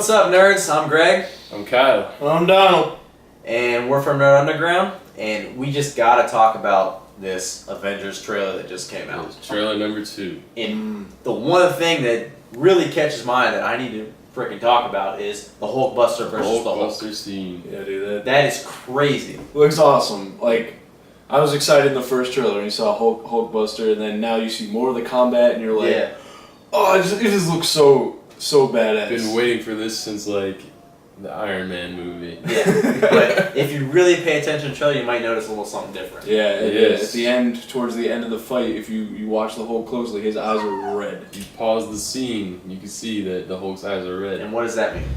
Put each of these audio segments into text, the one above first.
What's up, nerds? I'm Greg. I'm Kyle. I'm Donald. And we're from Nerd Underground, and we just gotta talk about this Avengers trailer that just came out. Trailer number 2. And the one thing that really catches my eye that I need to freaking talk about is the Hulkbuster versus the Hulk. Hulkbuster scene. Yeah, dude, That is crazy. looks awesome. Like, I was excited in the first trailer when you saw Hulkbuster, and then now you see more of the combat, and you're like, Yeah. oh, it just looks so badass. Been waiting for this since like the Iron Man movie. Yeah. But if you really pay attention to the trailer, you might notice a little something different. Yeah, Yes. at the end, towards the end of the fight, if you watch the Hulk closely, his eyes are red. You pause the scene, you can see that the Hulk's eyes are red. And what does that mean?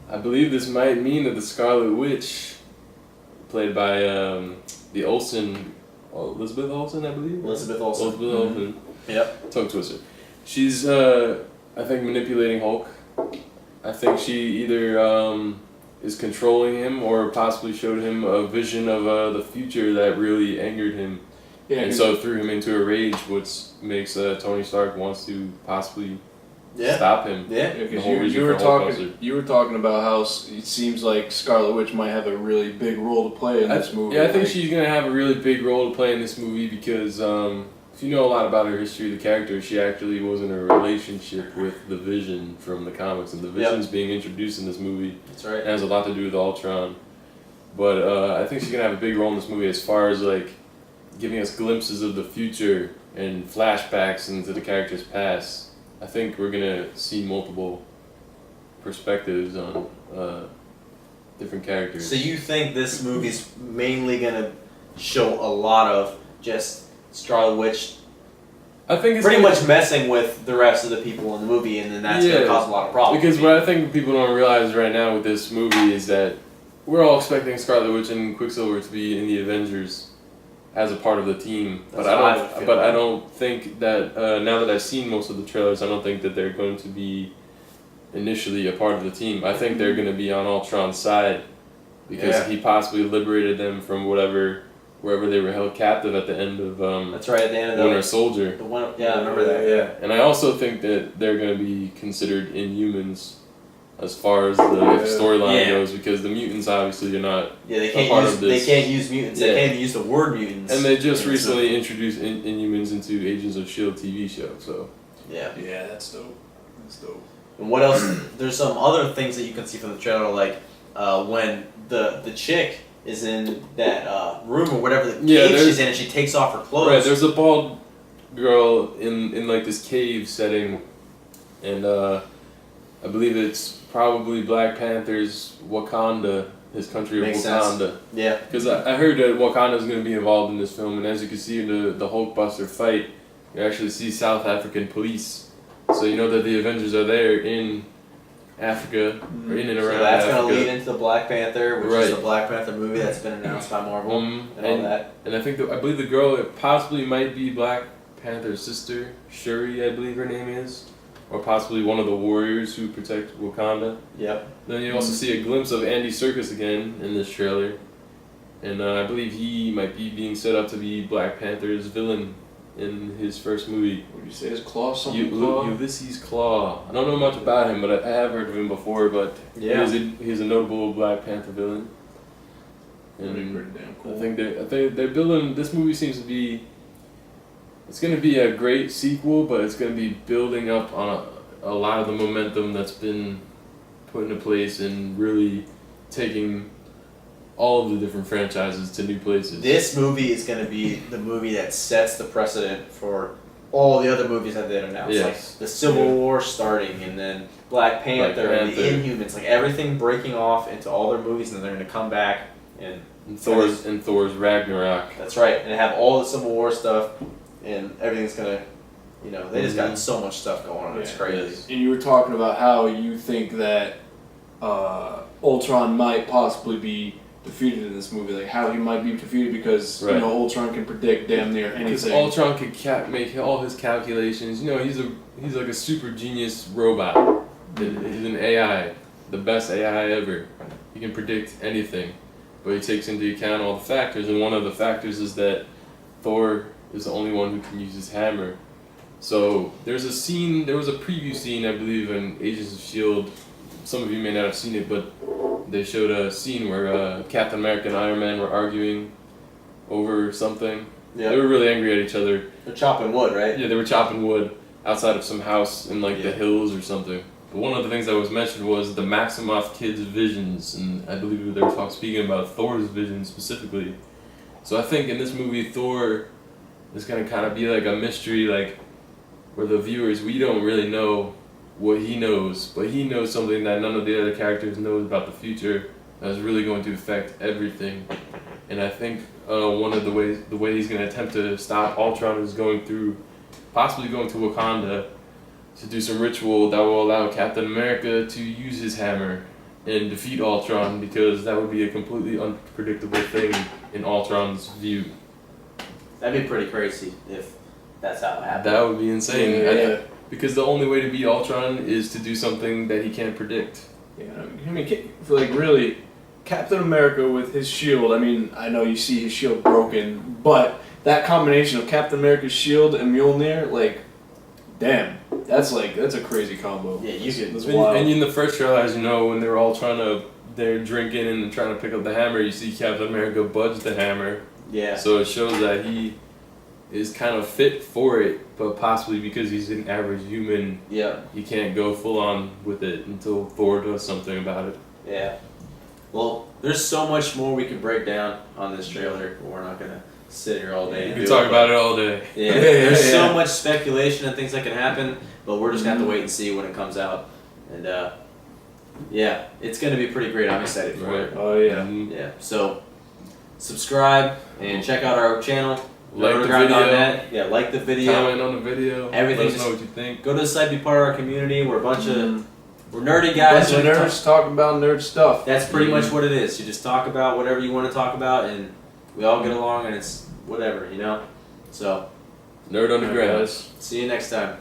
I believe this might mean that the Scarlet Witch, played by the Olsen, Elizabeth Olsen, I believe. Elizabeth Olsen. Elizabeth Olsen. Yep. Tongue twister. She's, I think, manipulating Hulk. I think she either is controlling him or possibly showed him a vision of the future that really angered him. Yeah, And so threw him into a rage, which makes Tony Stark wants to possibly stop him. Yeah. The because whole reason you were for talking, you were talking about how it seems like Scarlet Witch might have a really big role to play in this movie. Yeah, I think Like, she's going to have a really big role to play in this movie because if you know a lot about her history of the character, she actually was in a relationship with the Vision from the comics, and the Vision's being introduced in this movie. That's right. It has a lot to do with Ultron. But I think she's going to have a big role in this movie as far as like giving us glimpses of the future and flashbacks into the character's past. I think we're going to see multiple perspectives on different characters. So you think this movie's mainly gonna show a lot of just Scarlet Witch I think it's pretty gonna- much messing with the rest of the people in the movie, and then that's gonna cause a lot of problems. Because what I think people don't realize right now with this movie is that we're all expecting Scarlet Witch and Quicksilver to be in the Avengers as a part of the team, That's how I would feel. I don't think that now that I've seen most of the trailers, I don't think that they're going to be initially a part of the team. I think they're going to be on Ultron's side because he possibly liberated them from wherever they were held captive at the end of That's right, at the end of Winter Soldier. the one. Yeah, I remember that. Yeah. And I also think that they're going to be considered Inhumans as far as the storyline goes, because the mutants obviously are not Yeah, they a can't part use of this. they can't use mutants. They can't even use the word mutants. And they just in this recently movie. introduced Inhumans into Agents of S.H.I.E.L.D. TV show, so... Yeah. yeah, that's dope. That's dope. And what else? There's some other things that you can see from the trailer, like when the chick is in that room or whatever the cave she's in, and she takes off her clothes. Right, there's a bald girl in like this cave setting, and I believe it's probably Black Panther's Wakanda, his country of Makes Wakanda. sense. Yeah. Because I heard that Wakanda's going to be involved in this film, and as you can see in the Hulkbuster fight, you actually see South African police. So you know that the Avengers are there in Africa, or in and around So that's Africa. going to lead into the Black Panther, which Right. is the Black Panther movie that's been announced by Marvel and all that. And I think I believe the girl possibly might be Black Panther's sister, Shuri, I believe her name is, or possibly one of the warriors who protect Wakanda. Yep. Then you also see a glimpse of Andy Serkis again in this trailer, and I believe he might be being set up to be Black Panther's villain in his first movie. Would you say his claw Claw? Ulysses Claw. I don't know much about him, but I have heard of him before. But he's a notable Black Panther villain. And pretty damn cool. I think they're building. This movie seems to be. It's going to be a great sequel, but it's going to be building up on a lot of the momentum that's been put into place and really taking all of the different franchises to new places. This movie is going to be the movie that sets the precedent for all the other movies that they announced. Yes. Like the Civil War starting, and then Black Panther, and the Inhumans. Like everything breaking off into all their movies, and then they're going to come back and Thor's Ragnarok. That's right, and have all the Civil War stuff, and everything's going to, they just got so much stuff going on. It's crazy. And you were talking about how you think that Ultron might possibly be defeated in this movie, like how he might be defeated because Ultron can predict damn near anything. Because Ultron can make all his calculations. He's like a super genius robot. He's an AI, the best AI ever. He can predict anything, but he takes into account all the factors, and one of the factors is that Thor is the only one who can use his hammer. So there was a preview scene, I believe, in Agents of S.H.I.E.L.D. some of you may not have seen it, but they showed a scene where Captain America and Iron Man were arguing over something. Yeah. They were really angry at each other. They're chopping wood, right? Yeah, they were chopping wood outside of some house in like the hills or something. But one of the things that was mentioned was the Maximoff kids' visions, and I believe they were speaking about Thor's vision specifically. So I think in this movie, Thor is gonna kind of be like a mystery, like where the viewers, we don't really know what he knows, but he knows something that none of the other characters knows about the future that is really going to affect everything. And I think one of the way he's going to attempt to stop Ultron is possibly going to Wakanda to do some ritual that will allow Captain America to use his hammer and defeat Ultron, because that would be a completely unpredictable thing in Ultron's view. That'd be pretty crazy if that's how it happened. That would be insane. Yeah. Because the only way to beat Ultron is to do something that he can't predict. Yeah, I mean, like really, Captain America with his shield. I mean, I know you see his shield broken, but that combination of Captain America's shield and Mjolnir, like, damn, that's a crazy combo. Yeah, you could. And in the first trailer, as you know, when they were all they're drinking and trying to pick up the hammer, you see Captain America budge the hammer. Yeah. So it shows that he is kind of fit for it, but possibly because he's an average human, he can't go full on with it until Thor does something about it. Yeah. Well, there's so much more we could break down on this trailer, but we're not gonna sit here all day. We can talk about it all day. Yeah. There's so much speculation and things that can happen, but we're just gonna have to wait and see when it comes out. And yeah, it's gonna be pretty great. I'm excited for it. Oh yeah. Yeah. So subscribe and check out our channel. Like the video. Yeah, like the video. Comment on the video. Everything. Let us know what you think. Go to the site, be part of our community. We're a bunch of nerdy guys. Bunch of nerds talking about nerd stuff. That's pretty much what it is. You just talk about whatever you want to talk about, and we all get along, and it's whatever, you know. So, Nerd Underground. See you next time.